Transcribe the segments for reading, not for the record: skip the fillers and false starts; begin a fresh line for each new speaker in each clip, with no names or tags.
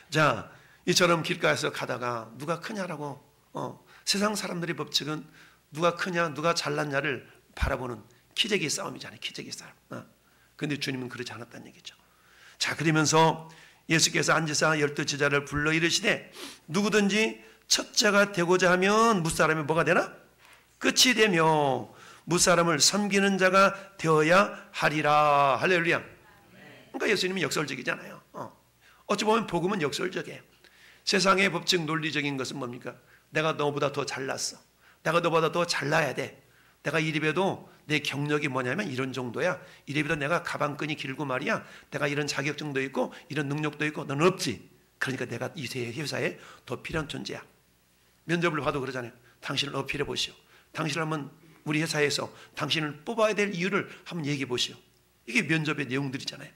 자, 이처럼 길가에서 가다가 누가 크냐라고 세상 사람들의 법칙은 누가 크냐 누가 잘났냐를 바라보는 기저귀 싸움이잖아요. 기저귀 싸움. 근데 주님은 그러지 않았다는 얘기죠. 자, 그러면서 예수께서 앉으사 12 제자를 불러 이르시되 누구든지 첫째가 되고자 하면 무사람이 뭐가 되나? 끝이 되며 무사람을 섬기는 자가 되어야 하리라. 할렐루야. 그러니까 예수님은 역설적이잖아요. 어찌 보면 복음은 역설적이에요. 세상의 법칙 논리적인 것은 뭡니까? 내가 너보다 더 잘났어. 내가 너보다 더 잘나야 돼. 내가 이래봬도 내 경력이 뭐냐면 이런 정도야. 이래봬도 내가 가방끈이 길고 말이야. 내가 이런 자격증도 있고 이런 능력도 있고 너는 없지. 그러니까 내가 이 회사에 더 필요한 존재야. 면접을 봐도 그러잖아요. 당신을 어필해 보시오. 당신을 한번 우리 회사에서 당신을 뽑아야 될 이유를 한번 얘기해 보시오. 이게 면접의 내용들이잖아요.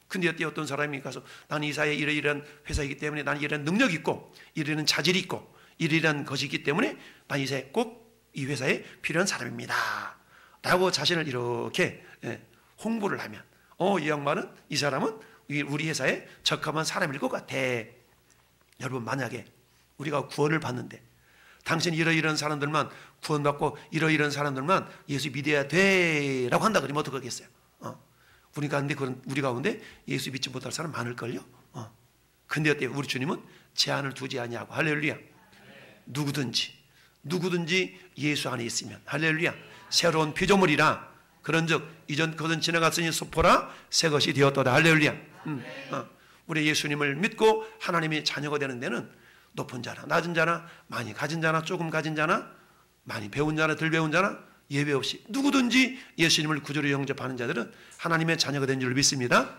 근데 어떤 사람이 가서 나는 이 사회에 이러이러한 회사이기 때문에 나는 이런 능력이 있고 이러이러한 자질이 있고 이러이러한 것이 있기 때문에 난 이 사회에 꼭 이 회사에 필요한 사람입니다 라고 자신을 이렇게 홍보를 하면 이 양반은 이 사람은 우리 회사에 적합한 사람일 것 같아. 여러분, 만약에 우리가 구원을 받는데 당신 이러이러한 사람들만 구원받고 이러이러한 사람들만 예수 믿어야 돼 라고 한다 그러면 어떡하겠어요? 우리 가운데 예수 믿지 못할 사람 많을걸요? 근데 어때요? 우리 주님은 제한을 두지 아니하고 할렐루야. 누구든지 예수 안에 있으면 할렐루야 새로운 피조물이라 그런즉 이전 것은 지나갔으니 소포라 새 것이 되었도다. 할렐루야. 우리 예수님을 믿고 하나님의 자녀가 되는 데는 높은 자나 낮은 자나 많이 가진 자나 조금 가진 자나 많이 배운 자나 덜 배운 자나 예외 없이 누구든지 예수님을 구주로 영접하는 자들은 하나님의 자녀가 된 줄 믿습니다.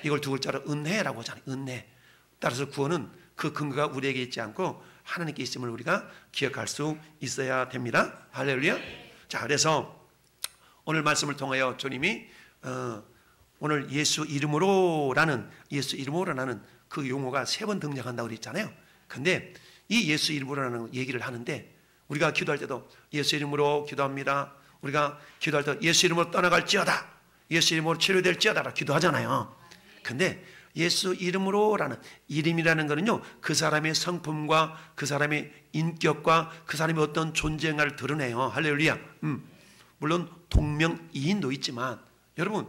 이걸 두 글자로 은혜라고 하잖아요. 은혜. 따라서 구원은 그 근거가 우리에게 있지 않고 하나님께 있음을 우리가 기억할 수 있어야 됩니다. 할렐루야. 자, 그래서 오늘 말씀을 통하여 주님이 오늘 예수 이름으로라는 그 용어가 3번 등장한다고 그랬잖아요. 근데 이 예수 이름으로라는 얘기를 하는데 우리가 기도할 때도 예수 이름으로 기도합니다. 우리가 기도할 때 예수 이름으로 떠나갈지어다. 예수 이름으로 치료될지어다 라고 기도하잖아요. 근데 예수 이름으로라는 이름이라는 거는요, 그 사람의 성품과 그 사람의 인격과 그 사람의 어떤 존재를 드러내요. 할렐루야. 물론 동명이인도 있지만 여러분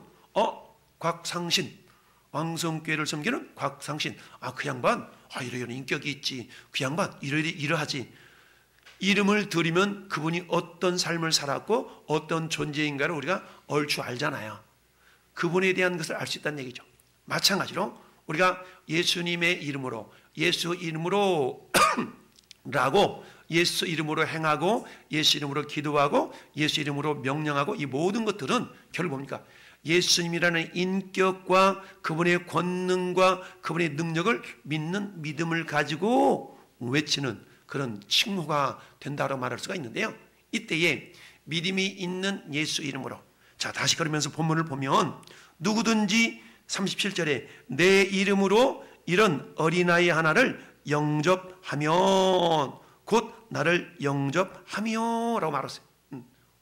곽상신 왕성교회를 섬기는 곽상신 그 양반 이러이러한 인격이 있지. 그 양반 이러하지. 이름을 들으면 그분이 어떤 삶을 살았고 어떤 존재인가를 우리가 얼추 알잖아요. 그분에 대한 것을 알 수 있다는 얘기죠. 마찬가지로 우리가 예수님의 이름으로 예수 이름으로 라고 예수 이름으로 행하고 예수 이름으로 기도하고 예수 이름으로 명령하고 이 모든 것들은 결국 뭡니까? 예수님이라는 인격과 그분의 권능과 그분의 능력을 믿는 믿음을 가지고 외치는 그런 칭호가 된다고 말할 수가 있는데요. 이때에 믿음이 있는 예수 이름으로 자 다시 그러면서 본문을 보면 누구든지 37절에 내 이름으로 이런 어린아이 하나를 영접하면 곧 나를 영접하며 라고 말했어요.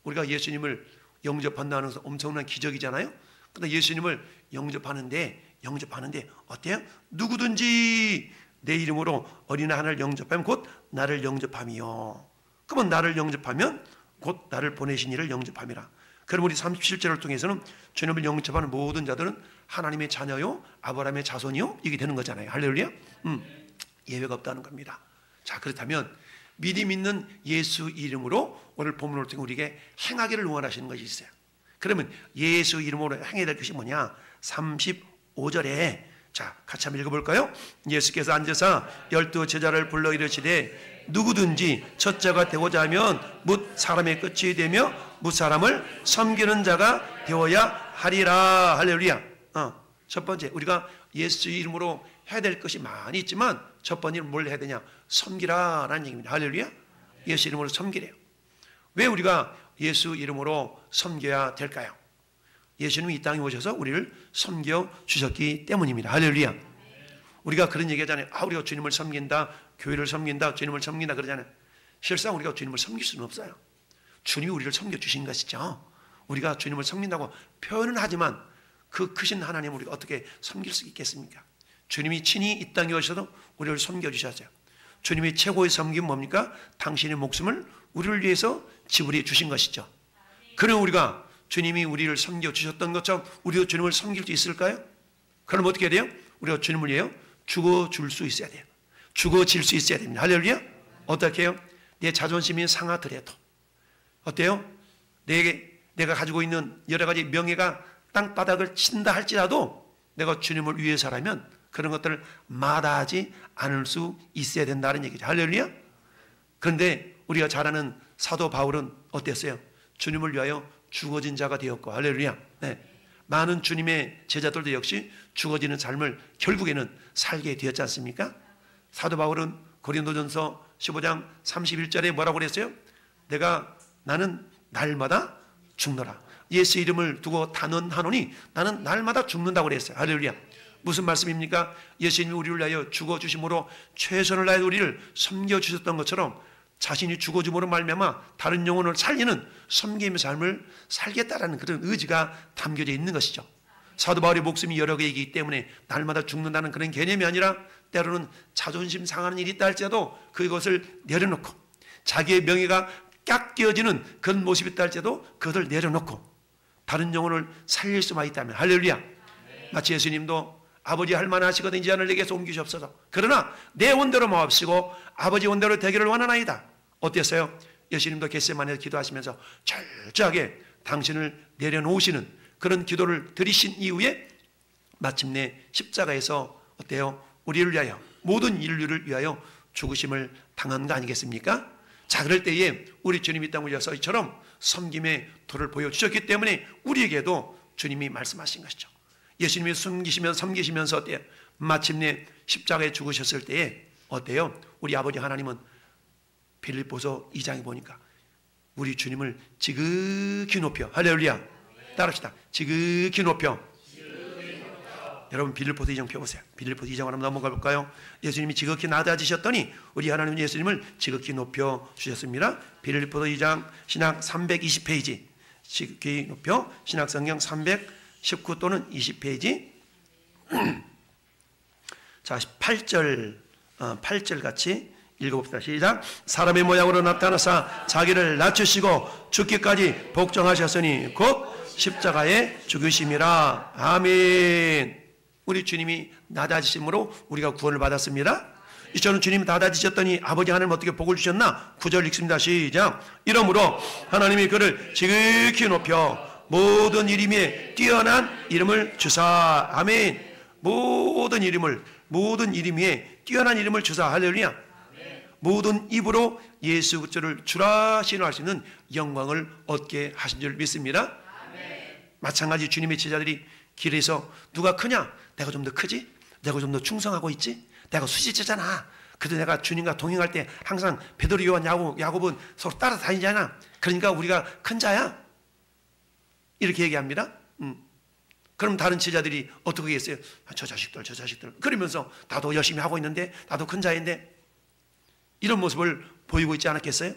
우리가 예수님을 영접한다는 것은 엄청난 기적이잖아요. 그런데 예수님을 영접하는데 어때요? 누구든지 내 이름으로 어린아이 하나를 영접하면 곧 나를 영접하며 그러면 나를 영접하면 곧 나를 보내신 이를 영접함이라. 그럼 우리 37절을 통해서는 주님을 영접하는 모든 자들은 하나님의 자녀요 아브라함의 자손이요 이게 되는 거잖아요. 할렐루야. 예외가 없다는 겁니다. 자 그렇다면 믿음 있는 예수 이름으로 오늘 본문을 통해 우리에게 행하기를 원하시는 것이 있어요. 그러면 예수 이름으로 행해야 될 것이 뭐냐? 35절에 자 같이 한번 읽어볼까요? 예수께서 앉아서 12 제자를 불러 이르시되 누구든지 첫째가 되고자 하면 뭇 사람의 끝이 되며 뭇 사람을 섬기는 자가 되어야 하리라. 할렐루야. 첫 번째 우리가 예수 이름으로 해야 될 것이 많이 있지만 첫 번째는 뭘 해야 되냐? 섬기라라는 얘기입니다. 할렐루야. 예수 이름으로 섬기래요. 왜 우리가 예수 이름으로 섬겨야 될까요? 예수님이 이 땅에 오셔서 우리를 섬겨 주셨기 때문입니다. 할렐루야. 우리가 그런 얘기 하잖아요. 우리가 주님을 섬긴다, 교회를 섬긴다, 주님을 섬긴다 그러잖아요. 실상 우리가 주님을 섬길 수는 없어요. 주님이 우리를 섬겨 주신 것이죠. 우리가 주님을 섬긴다고 표현은 하지만 그 크신 하나님을 우리가 어떻게 섬길 수 있겠습니까? 주님이 친히 이 땅에 오셔서 우리를 섬겨주셨어요. 주님의 최고의 섬김은 뭡니까? 당신의 목숨을 우리를 위해서 지불해 주신 것이죠. 그럼 우리가 주님이 우리를 섬겨주셨던 것처럼 우리도 주님을 섬길 수 있을까요? 그럼 어떻게 해야 돼요? 우리가 주님을 위해 죽어줄 수 있어야 돼요. 죽어질 수 있어야 됩니다. 할렐루야. 어떻게 해요? 내 자존심이 상하더라도 어때요? 내가 가지고 있는 여러 가지 명예가 땅바닥을 친다 할지라도 내가 주님을 위해서라면 그런 것들을 마다하지 않을 수 있어야 된다는 얘기죠. 할렐루야. 그런데 우리가 잘 아는 사도 바울은 어땠어요? 주님을 위하여 죽어진 자가 되었고, 할렐루야. 네. 많은 주님의 제자들도 역시 죽어지는 삶을 결국에는 살게 되었지 않습니까? 사도 바울은 고린도전서 15장 31절에 뭐라고 그랬어요? 나는 날마다 죽노라. 예수 이름을 두고 단언하노니 나는 날마다 죽는다고 그랬어요. 할렐루야. 무슨 말씀입니까? 예수님이 우리를 위하여 죽어주심으로 최선을 다해 우리를 섬겨주셨던 것처럼 자신이 죽어줌으로 말미암아 다른 영혼을 살리는 섬김의 삶을 살겠다라는 그런 의지가 담겨져 있는 것이죠. 사도 바울의 목숨이 여러 개이기 때문에 날마다 죽는다는 그런 개념이 아니라 때로는 자존심 상하는 일이 있다 할지라도 그것을 내려놓고 자기의 명예가 깎여지는 그런 모습이 있다 할지라도 그것을 내려놓고 다른 영혼을 살릴 수만 있다면, 할렐루야. 마치 예수님도 아버지 할 만하시거든 이 잔을 내게서 옮기시옵소서. 그러나 내 원대로 마옵시고 아버지 원대로 되기를 원하나이다. 어땠어요? 예수님도 겟세마네에서 기도하시면서 철저하게 당신을 내려놓으시는 그런 기도를 드리신 이후에 마침내 십자가에서 어때요? 우리를 위하여, 모든 인류를 위하여 죽으심을 당한 거 아니겠습니까? 자, 그럴 때에 우리 주님이 땅 올려서 이처럼 섬김의 도를 보여주셨기 때문에 우리에게도 주님이 말씀하신 것이죠. 예수님이 섬기시면서 어때요? 마침내 십자가에 죽으셨을 때에 어때요? 우리 아버지 하나님은 빌립보서 2장에 보니까 우리 주님을 지극히 높여, 할렐루야. 따라합시다. 지극히 높여. 여러분 빌립보서 2장 펴보세요. 빌립보서 2장 한번 넘어가 볼까요? 예수님이 지극히 낮아지셨더니 우리 하나님 예수님을 지극히 높여 주셨습니다. 빌립보서 2장 신약 320페이지, 지극히 높여 신약성경 319 또는 20페이지. 자, 8절 같이 읽어봅시다. 시작. 사람의 모양으로 나타나사 자기를 낮추시고 죽기까지 복종하셨으니 곧 십자가에 죽으심이라. 아멘. 우리 주님이 낮아지심으로 우리가 구원을 받았습니다. 이처럼 주님이 낮아지셨더니 아버지 하나님 어떻게 복을 주셨나? 9절 읽습니다. 시작. 이러므로 하나님이 그를 지극히 높여 모든 이름에 뛰어난 이름을 주사. 아멘. 모든 이름 위에 뛰어난 이름을 주사. 할렐루야. 모든 입으로 예수 그리스도를 주라 신뢰할 수 있는 영광을 얻게 하신 줄 믿습니다. 마찬가지 주님의 제자들이 길에서 누가 크냐? 내가 좀 더 크지? 내가 좀 더 충성하고 있지? 내가 수지자잖아. 그래도 내가 주님과 동행할 때 항상 베드로, 요한, 야곱은 서로 따라다니잖아. 그러니까 우리가 큰 자야. 이렇게 얘기합니다. 그럼 다른 제자들이 어떻게 했어요? 저 자식들 그러면서 나도 열심히 하고 있는데 나도 큰 자인데 이런 모습을 보이고 있지 않았겠어요?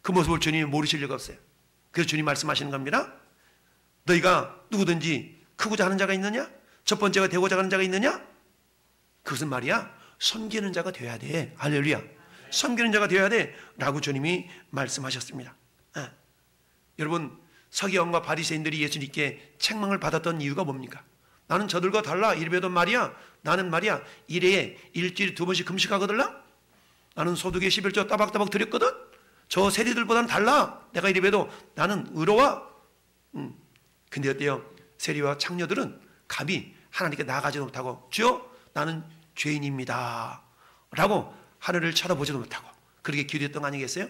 그 모습을 주님이 모르실 리가 없어요. 그래서 주님 말씀하시는 겁니다. 너희가 누구든지 크고자 하는 자가 있느냐? 첫 번째가 되고자 하는 자가 있느냐? 그것은 말이야 섬기는 자가 되어야 돼. 할렐루야. 섬기는 자가 되어야 돼 라고 주님이 말씀하셨습니다. 여러분, 서기관과 바리새인들이 예수님께 책망을 받았던 이유가 뭡니까? 나는 저들과 달라. 이래도 말이야 나는 말이야 일회에 일주일에 2번씩 금식하거들라. 나는 소득의 11조 따박따박 드렸거든. 저 세리들보다는 달라. 내가 이래도 나는 의로워. 근데 어때요? 세리와 창녀들은 감히 하나님께 나아가지도 못하고 주여 나는 죄인입니다 라고 하늘을 쳐다보지도 못하고 그렇게 기도했던 거 아니겠어요?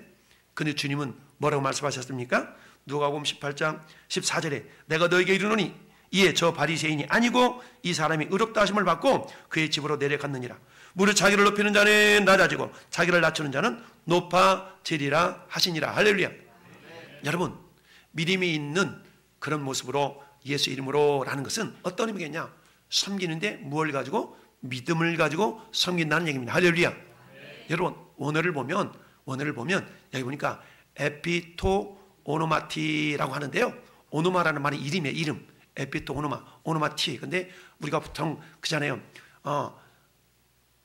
근데 주님은 뭐라고 말씀하셨습니까? 누가복음 18장 14절에 내가 너에게 이르노니 이에 저 바리새인이 아니고 이 사람이 의롭다 하심을 받고 그의 집으로 내려갔느니라. 무릇 자기를 높이는 자는 낮아지고 자기를 낮추는 자는 높아지리라 하시니라. 할렐루야. 여러분, 믿음이 있는 그런 모습으로 예수 이름으로 라는 것은 어떤 의미겠냐? 섬기는데 무엇을 가지고? 믿음을 가지고 섬긴다는 얘기입니다. 할렐루야. 여러분, 원어를 보면 여기 보니까 에피토 오노마티라고 하는데요. 오노마라는 말이 이름이에요. 이름. 에피토 오노마티. 근데 우리가 보통 그잖아요.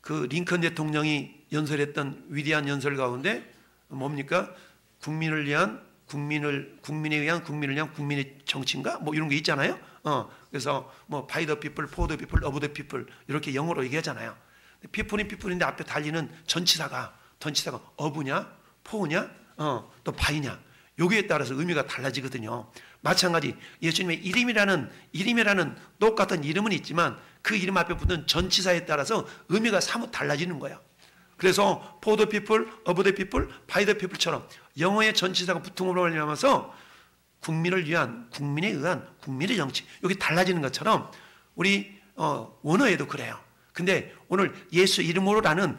그 링컨 대통령이 연설했던 위대한 연설 가운데 뭡니까? 국민에 의한 국민의 정치인가? 뭐 이런 게 있잖아요. 그래서 뭐 by the people, for the people, of the people 이렇게 영어로 얘기하잖아요. people인데 앞에 달리는 전치사가 of냐, for냐, 또 by냐. 여기에 따라서 의미가 달라지거든요. 마찬가지 예수님의 이름이라는 똑같은 이름은 있지만 그 이름 앞에 붙는 전치사에 따라서 의미가 사뭇 달라지는 거예요. 그래서 for the people, of the people, by the people처럼 영어의 전치사가 붙음으로 말미암아서 국민에 의한 국민의 정치 여기 달라지는 것처럼 우리 원어에도 그래요. 근데 오늘 예수 이름으로라는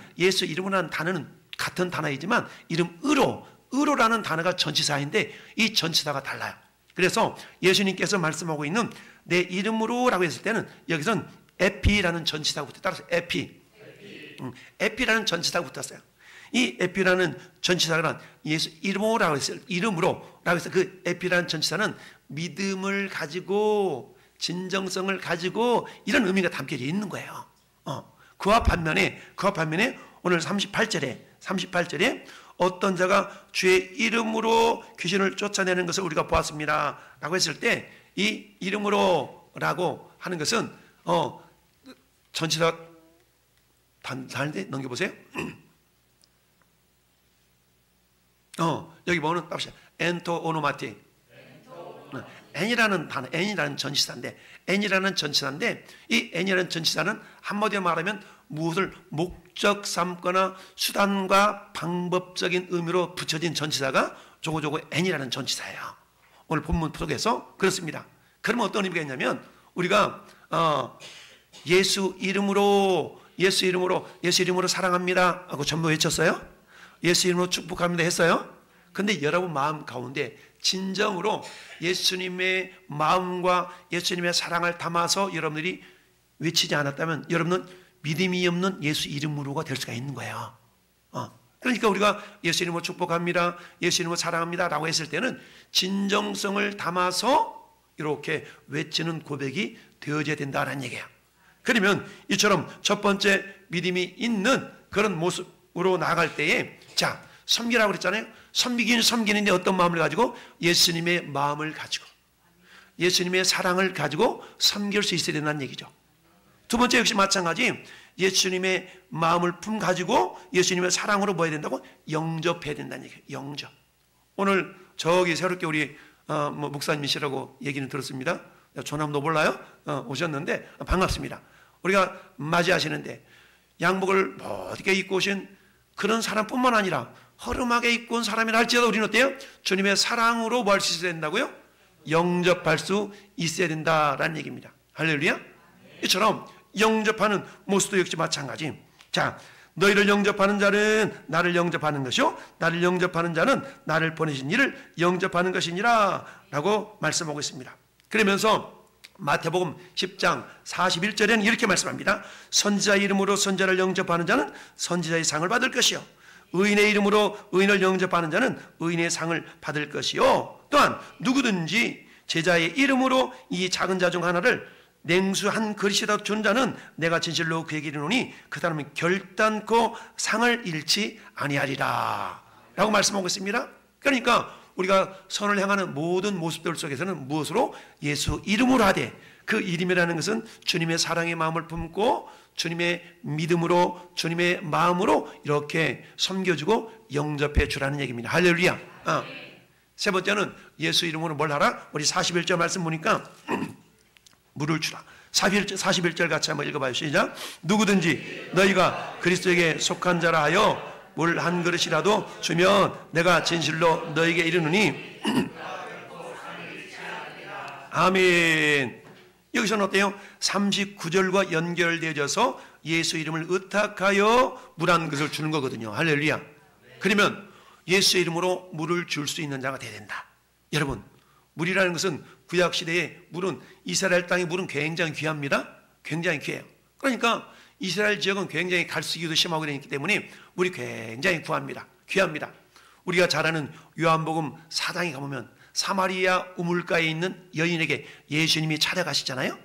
단어는 같은 단어이지만 의로라는 단어가 전치사인데 이 전치사가 달라요. 그래서 예수님께서 말씀하고 있는 내 이름으로라고 했을 때는 여기서는 에피라는 전치사가 붙어요. 따라서 에피라는 전치사가 붙었어요. 이 에피라는 전치사는 예수 이름으로라고 했어요. 이름으로라고 해서 그 에피라는 전치사는 믿음을 가지고 진정성을 가지고 이런 의미가 담겨져 있는 거예요. 그와 반면에 오늘 38절에 어떤 자가 주의 이름으로 귀신을 쫓아내는 것을 우리가 보았습니다 라고 했을 때 이 이름으로라고 하는 것은 전치사 다른데 넘겨보세요. 여기 보면 봅시다. 엔토 오노마티 N이라는 단어, N이라는 전치사인데 이 N이라는 전치사는 한마디로 말하면 무엇을 목적 삼거나 수단과 방법적인 의미로 붙여진 전치사가 저거 N이라는 전치사예요. 오늘 본문 속에서 그렇습니다. 그러면 어떤 의미가 있냐면 우리가 예수 이름으로 사랑합니다 하고 전부 외쳤어요. 예수 이름으로 축복합니다 했어요. 근데 여러분 마음 가운데 진정으로 예수님의 마음과 예수님의 사랑을 담아서 여러분들이 외치지 않았다면 여러분은 믿음이 없는 예수 이름으로가 될 수가 있는 거예요. 그러니까 우리가 예수 이름으로 축복합니다, 예수 이름으로 사랑합니다 라고 했을 때는 진정성을 담아서 이렇게 외치는 고백이 되어져야 된다는 얘기예요. 그러면 이처럼 첫 번째 믿음이 있는 그런 모습으로 나아갈 때에 자 섬기라고 그랬잖아요. 섬기는데 어떤 마음을 가지고 예수님의 마음을 가지고 예수님의 사랑을 가지고 섬길 수 있어야 된다는 얘기죠. 두 번째 역시 마찬가지 예수님의 마음을 가지고 예수님의 사랑으로 뭐 해야 된다고? 영접해야 된다는 얘기예요. 영접. 오늘 저기 새롭게 우리 목사님이시라고 얘기는 들었습니다. 조남도 몰라요? 오셨는데 반갑습니다. 우리가 맞이하시는데 양복을 멋지게 입고 오신 그런 사람뿐만 아니라 허름하게 입고 온 사람이라 할지라도 우리는 어때요? 주님의 사랑으로 뭐 할 수 있어야 된다고요? 영접할 수 있어야 된다라는 얘기입니다. 할렐루야. 이처럼 영접하는 모습도 역시 마찬가지. 자, 너희를 영접하는 자는 나를 영접하는 것이요 나를 영접하는 자는 나를 보내신 이를 영접하는 것이니라 라고 말씀하고 있습니다. 그러면서 마태복음 10장 41절에는 이렇게 말씀합니다. 선지자 이름으로 선지자를 영접하는 자는 선지자의 상을 받을 것이요 의인의 이름으로 의인을 영접하는 자는 의인의 상을 받을 것이요 또한 누구든지 제자의 이름으로 이 작은 자 중 하나를 냉수 한 그릇이라도 준 자는 내가 진실로 그에게 이르노니 그 사람은 결단코 상을 잃지 아니하리라 라고 말씀하고 있습니다. 그러니까 우리가 선을 향하는 모든 모습들 속에서는 무엇으로? 예수 이름으로 하되 그 이름이라는 것은 주님의 사랑의 마음을 품고 주님의 믿음으로 주님의 마음으로 이렇게 섬겨주고 영접해 주라는 얘기입니다. 할렐루야. 세 번째는 예수 이름으로 뭘 하라? 우리 41절 말씀 보니까 물을 주라. 41절 같이 한번 읽어봐요. 시작. 누구든지 너희가 그리스도에게 속한 자라 하여 물 한 그릇이라도 주면 내가 진실로 너에게 이르노니 아멘. 여기서는 어때요? 39절과 연결되어져서 예수 이름을 의탁하여 물 한 그릇을 주는 거거든요. 할렐루야. 그러면 예수 이름으로 물을 줄 수 있는 자가 되어야 된다. 여러분, 물이라는 것은 구약시대에 물은 이스라엘 땅의 물은 굉장히 귀합니다. 굉장히 귀해요. 그러니까 이스라엘 지역은 굉장히 갈수기도 심하고 그러기 때문에 물이 굉장히 귀합니다. 우리가 잘 아는 요한복음 4장에 가보면 사마리아 우물가에 있는 여인에게 예수님이 찾아가시잖아요.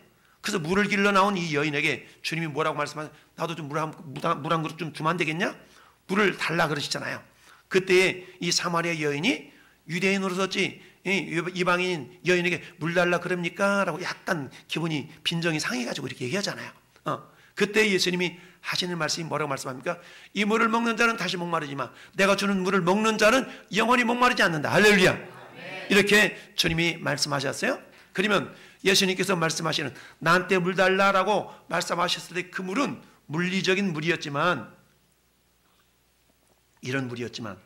그래서 물을 길러 나온 이 여인에게 주님이 뭐라고 말씀하세요? 나도 좀 물 한 그릇 좀 주면 안 되겠냐? 물을 달라 그러시잖아요. 그때 이 사마리아 여인이 유대인으로서지 이방인 여인에게 물 달라 그럽니까? 라고 약간 기분이 빈정이 상해가지고 이렇게 얘기하잖아요. 그때 예수님이 하시는 말씀이 뭐라고 말씀합니까? 이 물을 먹는 자는 다시 목마르지만 내가 주는 물을 먹는 자는 영원히 목마르지 않는다. 할렐루야. 이렇게 주님이 말씀하셨어요. 그러면 예수님께서 말씀하시는 나한테 물 달라라고 말씀하셨을 때 그 물은 물리적인 물이었지만, 이런 물이었지만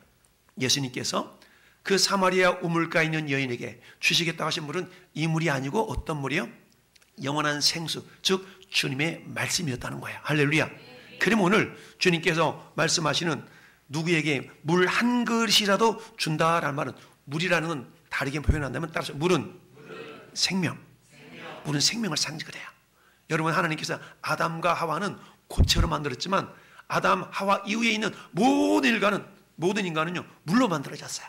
예수님께서 그 사마리아 우물가에 있는 여인에게 주시겠다고 하신 물은 이 물이 아니고 어떤 물이요? 영원한 생수, 즉 주님의 말씀이었다는 거예요. 할렐루야. 그럼 오늘 주님께서 말씀하시는 누구에게 물 한 그릇이라도 준다라는 말은, 물이라는 건 다르게 표현한다면 따라서 물은 생명, 물은 생명을 상징해요. 여러분, 하나님께서 아담과 하와는 고체로 만들었지만 아담, 하와 이후에 있는 모든 인간은요 물로 만들어졌어요.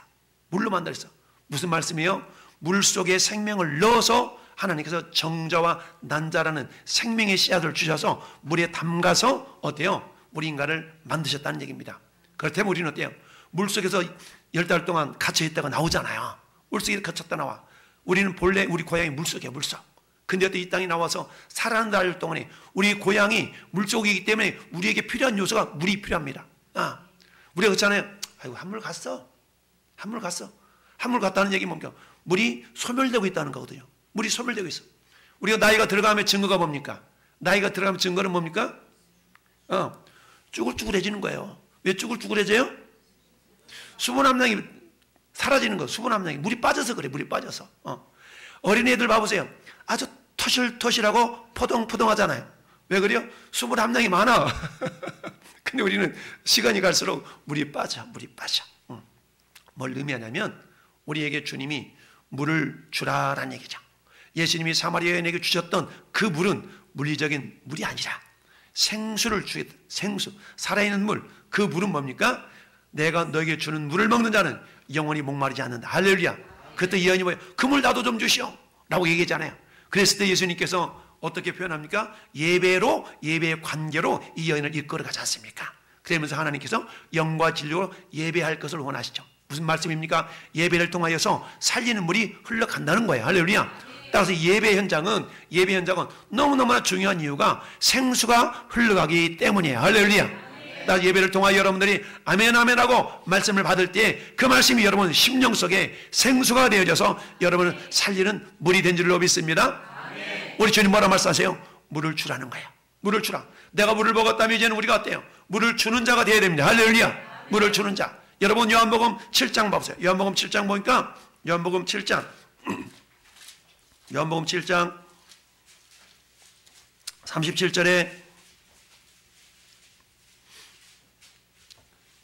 물로 만들었어. 무슨 말씀이에요? 물 속에 생명을 넣어서 하나님께서 정자와 난자라는 생명의 씨앗을 주셔서 물에 담가서 어때요? 우리 인간을 만드셨다는 얘기입니다. 그렇다면 우리는 어때요? 물 속에서 10달 동안 갇혀있다가 나오잖아요. 물 속에 갇혔다 나와. 우리는 본래 우리 고향이 물속이에요. 물속. 근데 어때 이 땅에 나와서 살아가는 날 동안에 우리 고향이 물속이기 때문에 우리에게 필요한 요소가 물이 필요합니다. 우리가 그렇잖아요. 아이고, 한물 갔어. 한물 갔다는 얘기 뭡니까? 물이 소멸되고 있다는 거거든요. 물이 소멸되고 있어. 우리가 나이가 들어가면 증거가 뭡니까? 나이가 들어가면 증거는 뭡니까? 쭈글쭈글해지는 거예요. 왜 쭈글쭈글해져요? 수분 함량이 사라지는 거. 수분 함량이 물이 빠져서 그래. 물이 빠져서. 어린애들 봐보세요. 아주 토실토실하고 포동포동하잖아요. 왜 그래요? 수분 함량이 많아. 근데 우리는 시간이 갈수록 물이 빠져. 뭘 의미하냐면 우리에게 주님이 물을 주라라는 얘기죠. 예수님이 사마리아 여인에게 주셨던 그 물은 물리적인 물이 아니라 생수를 주겠다. 생수, 살아있는 물. 그 물은 뭡니까? 내가 너에게 주는 물을 먹는 자는 영원히 목마르지 않는다. 할렐루야. 그때 이 여인이 뭐예요? 그 물 나도 좀 주시오 라고 얘기했잖아요. 그랬을 때 예수님께서 어떻게 표현합니까? 예배의 관계로 이 여인을 이끌어가지 않습니까? 그러면서 하나님께서 영과 진리로 예배할 것을 원하시죠. 무슨 말씀입니까? 예배를 통하여서 살리는 물이 흘러간다는 거예요. 할렐루야. 따라서 예배 현장은 너무너무나 중요한 이유가 생수가 흘러가기 때문이에요. 할렐루야. 따라서 예배를 통하여 여러분들이 아멘 아멘 하고 말씀을 받을 때 그 말씀이 여러분 심령 속에 생수가 되어져서 여러분을 살리는 물이 된 줄로 믿습니다. 우리 주님 뭐라 말씀하세요? 물을 주라는 거예요. 물을 주라. 내가 물을 먹었다면 이제는 우리가 어때요? 물을 주는 자가 되어야 됩니다. 할렐루야. 물을 주는 자. 여러분 요한복음 7장 봐보세요. 요한복음 7장 보니까 요한복음 7장 37절에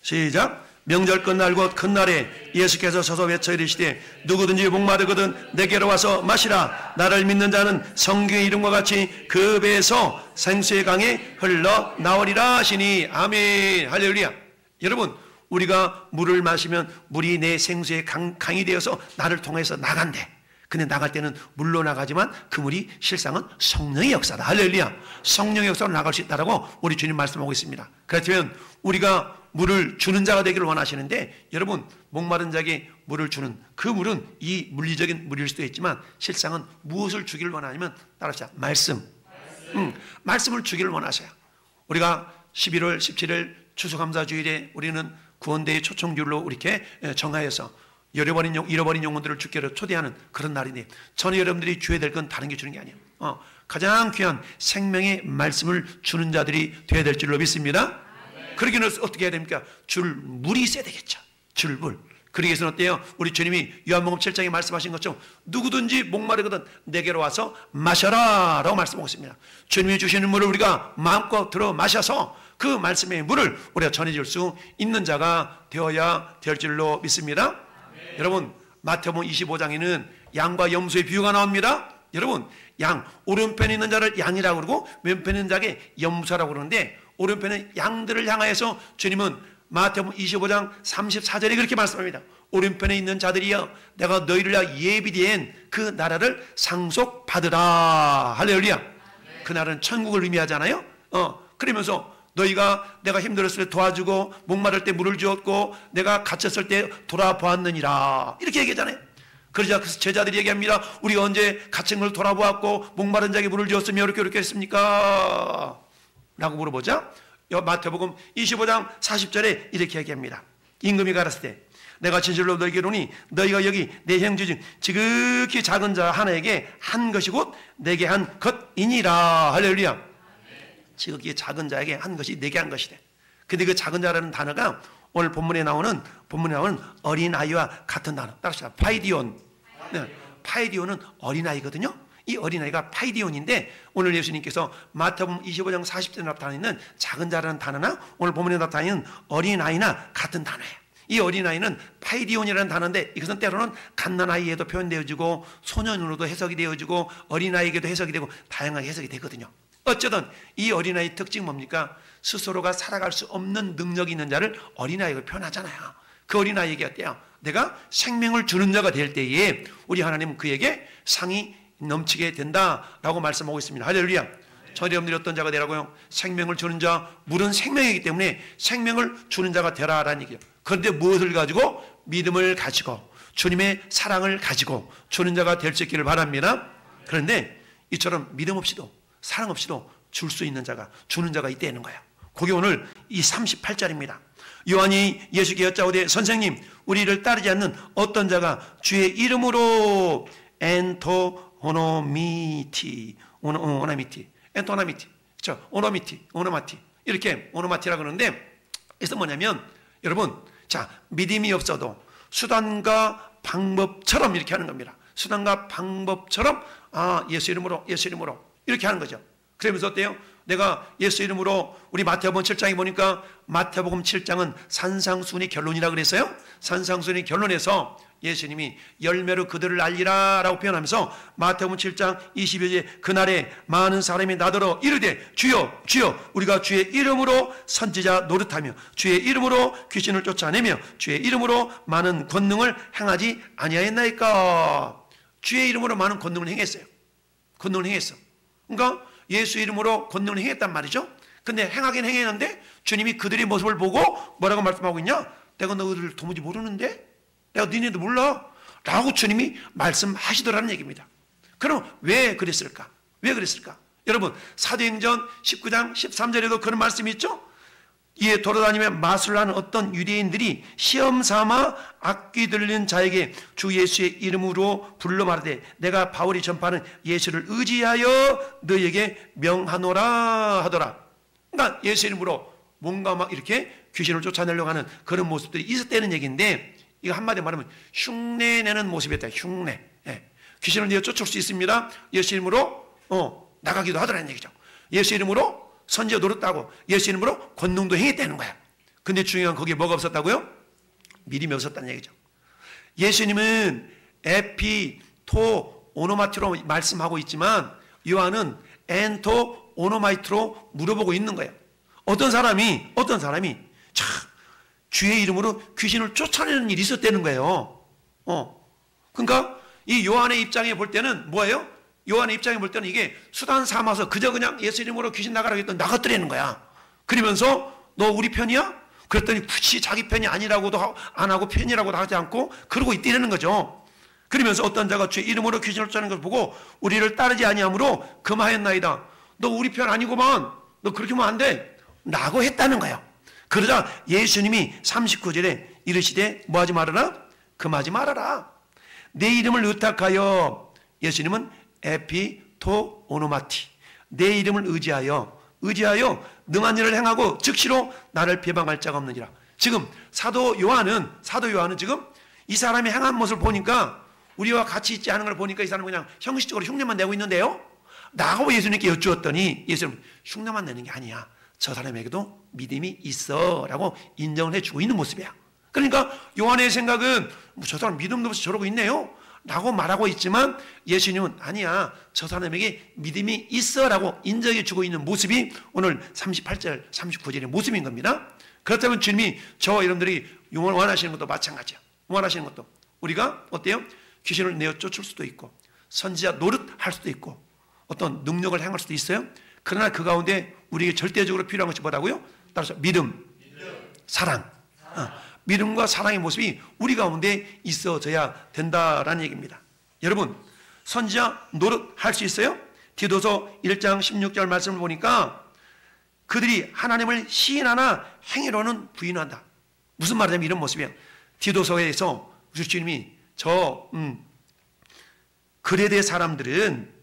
시작. 명절 끝날 곧 큰날에 예수께서 서서 외쳐 이르시되 누구든지 목마르거든 내게로 와서 마시라. 나를 믿는 자는 성경의 이름과 같이 그 배에서 생수의 강에 흘러나오리라 하시니. 아멘. 할렐루야. 여러분, 우리가 물을 마시면 물이 내 생수의 강이 되어서 나를 통해서 나간대. 근데 나갈 때는 물로 나가지만 그 물이 실상은 성령의 역사다. 할렐루야. 성령의 역사로 나갈 수 있다라고 우리 주님 말씀하고 있습니다. 그렇다면 우리가 물을 주는 자가 되기를 원하시는데, 여러분 목마른 자에게 물을 주는 그 물은 이 물리적인 물일 수도 있지만 실상은 무엇을 주기를 원하냐면 따라서 말씀을 주기를 원하셔요. 우리가 11월 17일 추수감사주일에 우리는 구원대의 초청주일로 이렇게 정하여서 잃어버린 영혼들을 주께로 초대하는 그런 날이네. 저는 여러분들이 주어야 될 건 다른 게 주는 게 아니에요. 가장 귀한 생명의 말씀을 주는 자들이 되어야 될 줄로 믿습니다. 그러기는 어떻게 해야 됩니까? 줄 물이 있어야 되겠죠. 줄 물. 그러기 위해서는 어때요? 우리 주님이 요한복음 7장에 말씀하신 것처럼 누구든지 목마르거든 내게로 와서 마셔라 라고 말씀하고 있습니다. 주님이 주시는 물을 우리가 마음껏 들어 마셔서 그 말씀의 물을 우리가 전해줄 수 있는 자가 되어야 될 줄로 믿습니다. 여러분, 마태복음 25장에는 양과 염소의 비유가 나옵니다. 여러분, 양, 오른편에 있는 자를 양이라고 그러고 왼편에 있는 자에게 염소라고 그러는데, 오른편에 양들을 향하여서 주님은 마태복음 25장 34절에 그렇게 말씀합니다. 오른편에 있는 자들이여 내가 너희를 위하여 예비된 그 나라를 상속받으라. 할렐루야. 그날은 천국을 의미하잖아요. 그러면서 너희가 내가 힘들었을 때 도와주고 목마를 때 물을 주었고 내가 갇혔을 때 돌아보았느니라 이렇게 얘기하잖아요. 그러자 그 제자들이 얘기합니다. 우리가 언제 갇힌 걸 돌아보았고 목마른 자에게 물을 주었으며 이렇게 했습니까? 라고 물어보자 마태복음 25장 40절에 이렇게 얘기합니다. 임금이 가라사대 때 내가 진실로 너희에게 이르노니 너희가 여기 내 형제 중 지극히 작은 자 하나에게 한 것이 곧 내게 한 것이니라. 할렐루야. 지극히 작은 자에게 한 것이 내게 한 것이래. 근데 그 작은 자라는 단어가 오늘 본문에 나오는 어린아이와 같은 단어. 따라서 파이디온. 네, 파이디온은 어린아이거든요. 이 어린아이가 파이디온인데 오늘 예수님께서 마태복음 25장 40절에 나타나는 작은 자라는 단어나 오늘 본문에 나타나는 어린아이나 같은 단어예요. 이 어린아이는 파이디온이라는 단어인데 이것은 때로는 갓난아이에도 표현되어지고 소년으로도 해석이 되어지고 어린아이에게도 해석이 되고 다양하게 해석이 되거든요. 어쨌든 이 어린아이의 특징이 뭡니까? 스스로가 살아갈 수 없는 능력이 있는 자를 어린아이로 표현하잖아요. 그 어린아이에게 어때요? 내가 생명을 주는 자가 될 때에 우리 하나님은 그에게 상이 넘치게 된다라고 말씀하고 있습니다. 할렐루야. 저희 여러분들이 어떤 자가 되라고요? 생명을 주는 자, 물은 생명이기 때문에 생명을 주는 자가 되라라는 얘기예요. 그런데 무엇을 가지고? 믿음을 가지고 주님의 사랑을 가지고 주는 자가 될 수 있기를 바랍니다. 그런데 이처럼 믿음 없이도 사랑 없이도 줄 수 있는 자가, 주는 자가 있다는 거예요. 그게 오늘 이 38절입니다. 요한이 예수께 여짜오되 선생님 우리를 따르지 않는 어떤 자가 주의 이름으로 엔토오노미티 오노마티 이렇게 오노마티라 그러는데 그래서 뭐냐면 여러분 자 믿음이 없어도 수단과 방법처럼 이렇게 하는 겁니다. 수단과 방법처럼 예수 이름으로 이렇게 하는 거죠. 그러면서 어때요? 내가 예수 이름으로 우리 마태복음 7장에 보니까 마태복음 7장은 산상순이 결론이라 그랬어요. 산상순이 결론에서 예수님이 열매로 그들을 알리라 라고 표현하면서 마태복음 7장 22절에 그날에 많은 사람이 나더러 이르되 주여 주여 우리가 주의 이름으로 선지자 노릇하며 주의 이름으로 귀신을 쫓아내며 주의 이름으로 많은 권능을 행하지 아니하였나이까. 주의 이름으로 많은 권능을 행했어요. 권능을 행했어. 그러니까 예수 이름으로 권능을 행했단 말이죠. 근데 행하긴 행했는데 주님이 그들의 모습을 보고 뭐라고 말씀하고 있냐? 내가 너희들 도무지 모르는데? 내가 니네도 몰라? 라고 주님이 말씀하시더라는 얘기입니다. 그럼 왜 그랬을까? 왜 그랬을까? 여러분 사도행전 19장 13절에도 그런 말씀이 있죠? 이에 돌아다니며 마술을 하는 어떤 유대인들이 시험삼아 악귀 들린 자에게 주 예수의 이름으로 불러 말하되 내가 바울이 전파하는 예수를 의지하여 너에게 명하노라 하더라. 그러니까 예수 이름으로 뭔가 막 이렇게 귀신을 쫓아내려고 하는 그런 모습들이 있었다는 얘기인데 이거 한마디로 말하면 흉내내는 모습이었다. 흉내. 예. 귀신을 내어 쫓을 수 있습니다. 예수 이름으로 나가기도 하더라는 얘기죠. 예수 이름으로 선지자 노릇하고 예수 이름으로 권능도 행했다는 거야. 근데 중요한 거기에 뭐가 없었다고요? 믿음이 없었다는 얘기죠. 예수님은 에피, 토, 오노마티로 말씀하고 있지만 요한은 엔토, 오노마이트로 물어보고 있는 거예요. 어떤 사람이 참 주의 이름으로 귀신을 쫓아내는 일이 있었다는 거예요. 그러니까 이 요한의 입장에 볼 때는 뭐예요? 요한의 입장에 볼 때는 이게 수단 삼아서 그저 그냥 예수 이름으로 귀신 나가라고 했더니 나갔더라는 거야. 그러면서 너 우리 편이야? 그랬더니 굳이 자기 편이 아니라고도 안 하고 편이라고도 하지 않고 그러고 있다는 거죠. 그러면서 어떤 자가 주의 이름으로 귀신을 쫓아내는 것을 보고 우리를 따르지 아니하므로 금하였나이다. 너 우리 편 아니구만. 너 그렇게 하면 안 돼. 라고 했다는 거예요. 그러자 예수님이 39절에 이르시되 뭐하지 말아라? 금하지 말아라. 내 이름을 의탁하여 예수님은 에피토 오노마티 내 이름을 의지하여 능한 일을 행하고 즉시로 나를 비방할 자가 없느니라. 지금 사도 요한은 지금 이 사람이 행한 모습을 보니까 우리와 같이 있지 않은 걸 보니까 이 사람은 그냥 형식적으로 흉내만 내고 있는데요. 나하고 예수님께 여쭈었더니 예수님 흉내만 내는 게 아니야. 저 사람에게도 믿음이 있어 라고 인정을 해주고 있는 모습이야. 그러니까 요한의 생각은 저 사람 믿음도 없이 저러고 있네요 라고 말하고 있지만 예수님은 아니야 저 사람에게 믿음이 있어 라고 인정해 주고 있는 모습이 오늘 38절 39절의 모습인 겁니다. 그렇다면 주님이 저와 여러분들이 원하시는 것도 마찬가지야. 원하시는 것도 우리가 어때요? 귀신을 내어 쫓을 수도 있고 선지자 노릇할 수도 있고 어떤 능력을 행할 수도 있어요. 그러나 그 가운데 우리에게 절대적으로 필요한 것이 뭐라고요? 따라서 믿음, 사랑. 믿음과 사랑의 모습이 우리 가운데 있어져야 된다라는 얘기입니다. 여러분, 선지자 노릇할 수 있어요? 디도서 1장 16절 말씀을 보니까 그들이 하나님을 시인하나 행위로는 부인한다. 무슨 말이냐면 이런 모습이에요. 디도서에서 우리 주님이 그레데 사람들은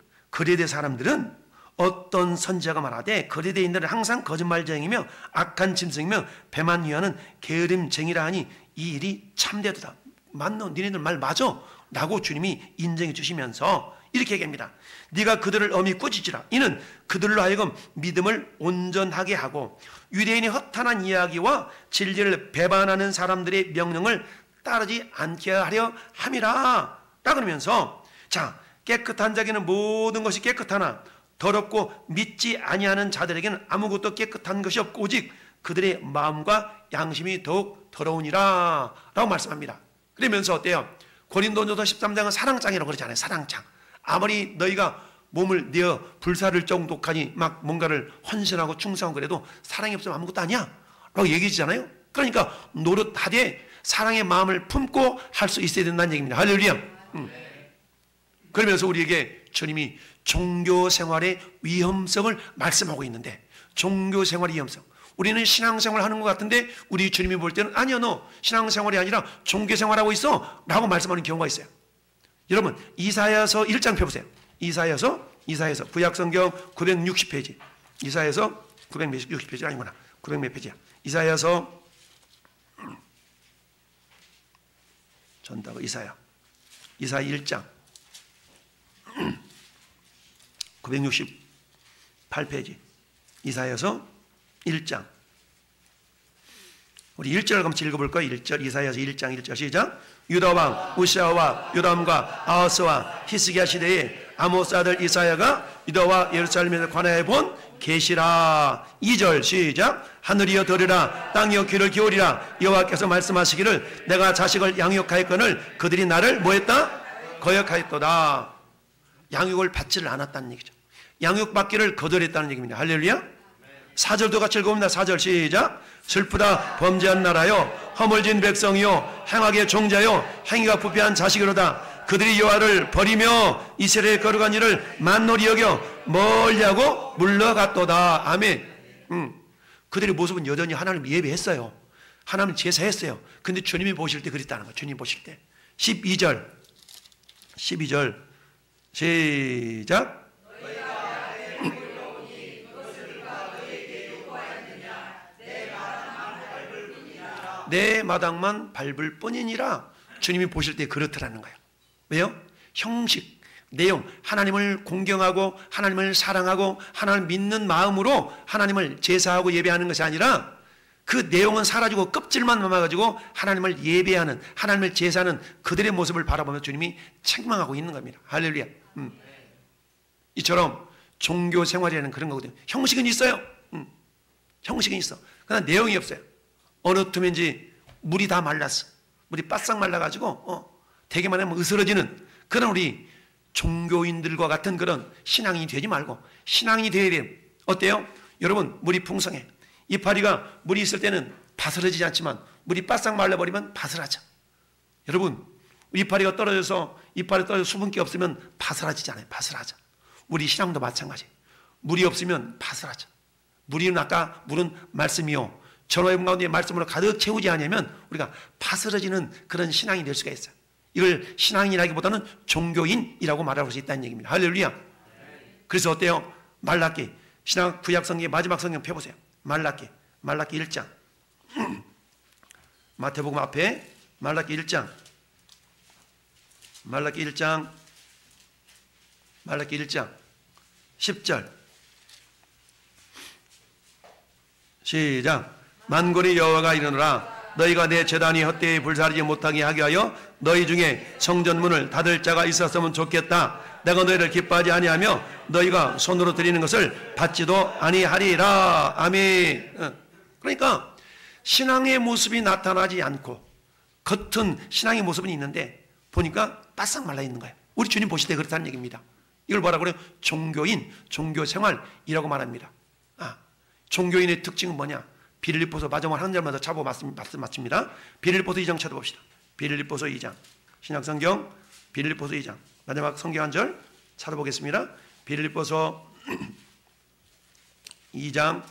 어떤 선지자가 말하되 그레데인들은 항상 거짓말쟁이며 악한 짐승이며 배만 위하는 게으름쟁이라 하니 이 일이 참되도다. 맞노, 니네들 말 맞아 라고 주님이 인정해 주시면서 이렇게 얘기합니다. 네가 그들을 엄히 꾸짖으라. 이는 그들로 하여금 믿음을 온전하게 하고 유대인의 허탄한 이야기와 진리를 배반하는 사람들의 명령을 따르지 않게 하려 함이라 라고 그러면서, 자, 깨끗한 자에게는 모든 것이 깨끗하나 더럽고 믿지 아니하는 자들에게는 아무것도 깨끗한 것이 없고 오직 그들의 마음과 양심이 더욱 더러우니라 라고 말씀합니다. 그러면서 어때요? 고린도전서 13장은 사랑장이라고 그러잖아요. 사랑장. 아무리 너희가 몸을 내어 불사를 정도까지 막 뭔가를 헌신하고 충성하고 그래도 사랑이 없으면 아무것도 아니야 라고 얘기하잖아요. 그러니까 노릇하되 사랑의 마음을 품고 할 수 있어야 된다는 얘기입니다. 할렐루야. 그러면서 우리에게 주님이 종교 생활의 위험성을 말씀하고 있는데, 종교 생활의 위험성. 우리는 신앙생활 하는 것 같은데 우리 주님이 볼 때는 아니야, 너 신앙생활이 아니라 종교생활하고 있어 라고 말씀하는 경우가 있어요. 여러분, 이사야서 1장 펴보세요. 이사야서 구약성경 960페이지. 이사야서 960페이지 아니구나. 900몇 페이지야. 이사야서 전다고 이사야 1장 968페이지. 이사야서 1장. 우리 1절 같이 읽어볼까요? 1절, 이사야서 1장 1절 시작. 유다왕 우시아와 요담과 아하스와 히스기야 시대에 아모스 아들 이사야가 유다와 예루살렘에서 관하여 본 계시라. 2절 시작. 하늘이여 들으라, 땅이여 귀를 기울이라. 여호와께서 말씀하시기를 내가 자식을 양육하였거늘 그들이 나를 뭐했다? 거역하였도다. 양육을 받지를 않았다는 얘기죠. 양육받기를 거절했다는 얘기입니다. 할렐루야. 4절도 같이 읽어봅니다. 4절 시작. 슬프다 범죄한 나라여, 허물진 백성이요, 행악의 종자요, 행위가 부패한 자식이로다. 그들이 여호와를 버리며 이스라엘의 거룩한 일을 만놀히 여겨 멀리하고 물러갔도다. 아멘. 그들의 모습은 여전히 하나님 예배했어요. 하나님 제사했어요. 근데 주님이 보실 때 그랬다는 거예요. 주님 보실 때. 12절 시작. 내 마당만 밟을 뿐이니라. 주님이 보실 때 그렇더라는 거예요. 왜요? 형식, 내용, 하나님을 공경하고 하나님을 사랑하고 하나님을 믿는 마음으로 하나님을 제사하고 예배하는 것이 아니라 그 내용은 사라지고 껍질만 남아가지고 하나님을 예배하는, 하나님을 제사하는 그들의 모습을 바라보며 주님이 책망하고 있는 겁니다. 할렐루야. 이처럼 종교 생활이라는 그런 거거든요. 형식은 있어요. 형식은 있어. 그러나 내용이 없어요. 어느 틈인지 물이 다 말랐어. 물이 바싹 말라가지고 되게만 하면 으스러지는 그런 우리 종교인들과 같은 그런 신앙인이 되지 말고 신앙인이 되어야 돼요. 어때요? 여러분, 물이 풍성해. 이파리가 물이 있을 때는 바스러지지 않지만 물이 바싹 말라버리면 바스라져. 여러분, 이파리가 떨어져서 수분기 없으면 바스라지지 않아요. 바스라져. 우리 신앙도 마찬가지. 물이 없으면 바스라져. 물은 말씀이요, 전화의 가운데 말씀으로 가득 채우지 않으면 우리가 바스러지는 그런 신앙이 될 수가 있어요. 이걸 신앙이라기보다는 종교인이라고 말할 수 있다는 얘기입니다. 할렐루야. 그래서 어때요? 말라기, 신약 구약 성경의 마지막 성경 펴보세요. 말라기 1장. 마태복음 앞에 말라기 1장 10절 시작. 만군의 여호와가 이르노라, 너희가 내 제단이 헛되이 불사르지 못하게 하게 하여 너희 중에 성전문을 닫을 자가 있었으면 좋겠다. 내가 너희를 기뻐하지 아니하며 너희가 손으로 드리는 것을 받지도 아니하리라. 아멘. 그러니까 신앙의 모습이 나타나지 않고 겉은 신앙의 모습은 있는데 보니까 바싹 말라 있는 거예요. 우리 주님 보실 때 그렇다는 얘기입니다. 이걸 뭐라 그래요? 종교인, 종교생활이라고 말합니다. 종교인의 특징은 뭐냐? 빌립보서 마지막 한 절만 더 잡고 말씀 마칩니다. 빌립보서 2장 찾아봅시다. 빌립보서 2장, 신약성경 빌립보서 2장 마지막 성경 한 절 찾아보겠습니다. 빌립보서 2장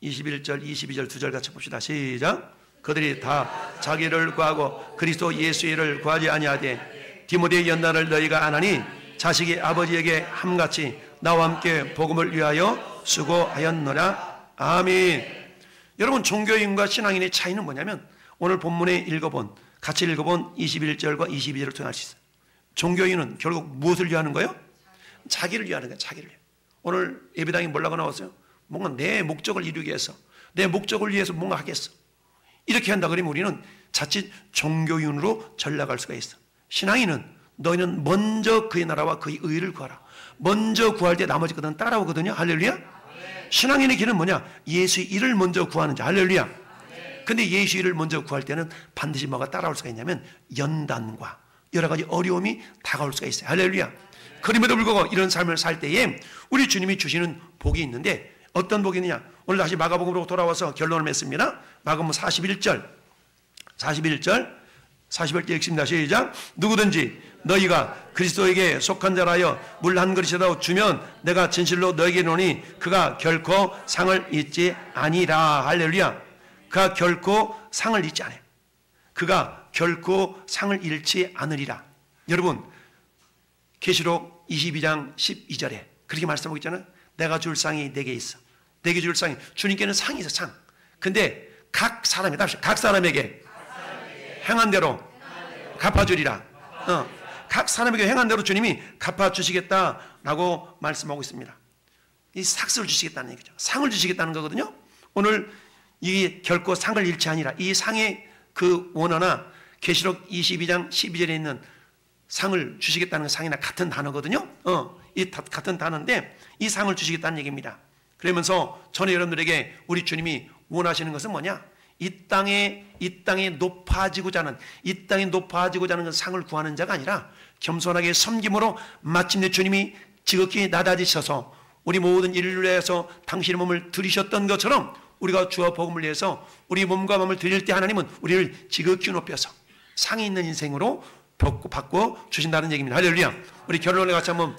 21절 22절 두 절 같이 봅시다. 시작. 그들이 다 자기를 구하고 그리스도 예수의 일을 구하지 아니하되 디모데의 연단을 너희가 안 하니 자식이 아버지에게 함같이 나와 함께 복음을 위하여 수고하였노라. 아멘. 여러분, 종교인과 신앙인의 차이는 뭐냐면 오늘 본문에 같이 읽어본 21절과 22절을 통할 수 있어요. 종교인은 결국 무엇을 위하는 거예요? 자기를 위하는 거예요. 자기를 위해. 오늘 예배당에 뭐라고 나왔어요? 뭔가 내 목적을 이루기 위해서, 내 목적을 위해서 뭔가 하겠어. 이렇게 한다 그러면 우리는 자칫 종교인으로 전락할 수가 있어. 신앙인은 너희는 먼저 그의 나라와 그의 의를 구하라. 먼저 구할 때 나머지 것은 따라오거든요. 할렐루야. 신앙인의 길은 뭐냐? 예수의 일을 먼저 구하는 자. 할렐루야. 근데 예수의 일을 먼저 구할 때는 반드시 뭐가 따라올 수가 있냐면 연단과 여러 가지 어려움이 다가올 수가 있어요. 할렐루야. 그럼에도 불구하고 이런 삶을 살 때에 우리 주님이 주시는 복이 있는데 어떤 복이 있느냐? 오늘 다시 마가복음으로 돌아와서 결론을 맺습니다. 마가복음 41절 읽습니다. 시작. 누구든지 너희가 그리스도에게 속한 자라여 물 한 그릇이라도 주면 내가 진실로 너에게 이르노니 그가 결코 상을 잊지 아니라. 할렐루야. 그가 결코 상을 잊지 않아요. 그가 결코 상을 잃지 않으리라. 여러분, 계시록 22장 12절에 그렇게 말씀하고 있잖아요. 내가 줄 상이 내게 있어. 내게 줄 상이, 주님께는 상이 있어. 상. 근데 각 사람에게 행한 대로 갚아주리라. 각 사람에게 행한 대로 주님이 갚아주시겠다라고 말씀하고 있습니다. 이 삭스를 주시겠다는 얘기죠. 상을 주시겠다는 거거든요. 오늘 이 결코 상을 잃지 아니라, 이 상의 그 원어나 계시록 22장 12절에 있는 상을 주시겠다는 상이나 같은 단어거든요. 이 같은 단어인데 이 상을 주시겠다는 얘기입니다. 그러면서 저는 여러분들에게 우리 주님이 원하시는 것은 뭐냐? 이 땅에 높아지고자 하는, 이 땅에 높아지고자 하는 상을 구하는 자가 아니라 겸손하게 섬김으로 마침내 주님이 지극히 낮아지셔서 우리 모든 일을 위해서 당신의 몸을 들이셨던 것처럼 우리가 주와 복음을 위해서 우리 몸과 마음을 드릴 때 하나님은 우리를 지극히 높여서 상이 있는 인생으로 바꿔 주신다는 얘기입니다. 할렐루야. 우리 결론에 같이 한번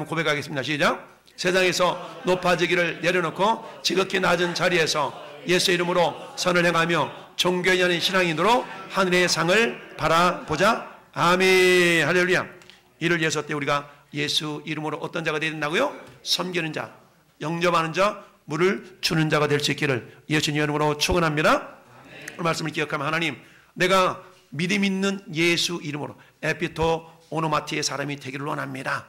고백하겠습니다. 시작. 세상에서 높아지기를 내려놓고 지극히 낮은 자리에서 예수 이름으로 선을 행하며 종교인이 아닌 신앙인으로 하늘의 상을 바라보자. 아멘. 할렐루야. 이를 위해서 때 우리가 예수 이름으로 어떤 자가 되야 된다고요? 섬기는 자, 영접하는 자, 물을 주는 자가 될 수 있기를 예수님 이름으로 축원합니다. 오늘 말씀을 기억하면 하나님, 내가 믿음 있는 예수 이름으로 에피토 오노마티의 사람이 되기를 원합니다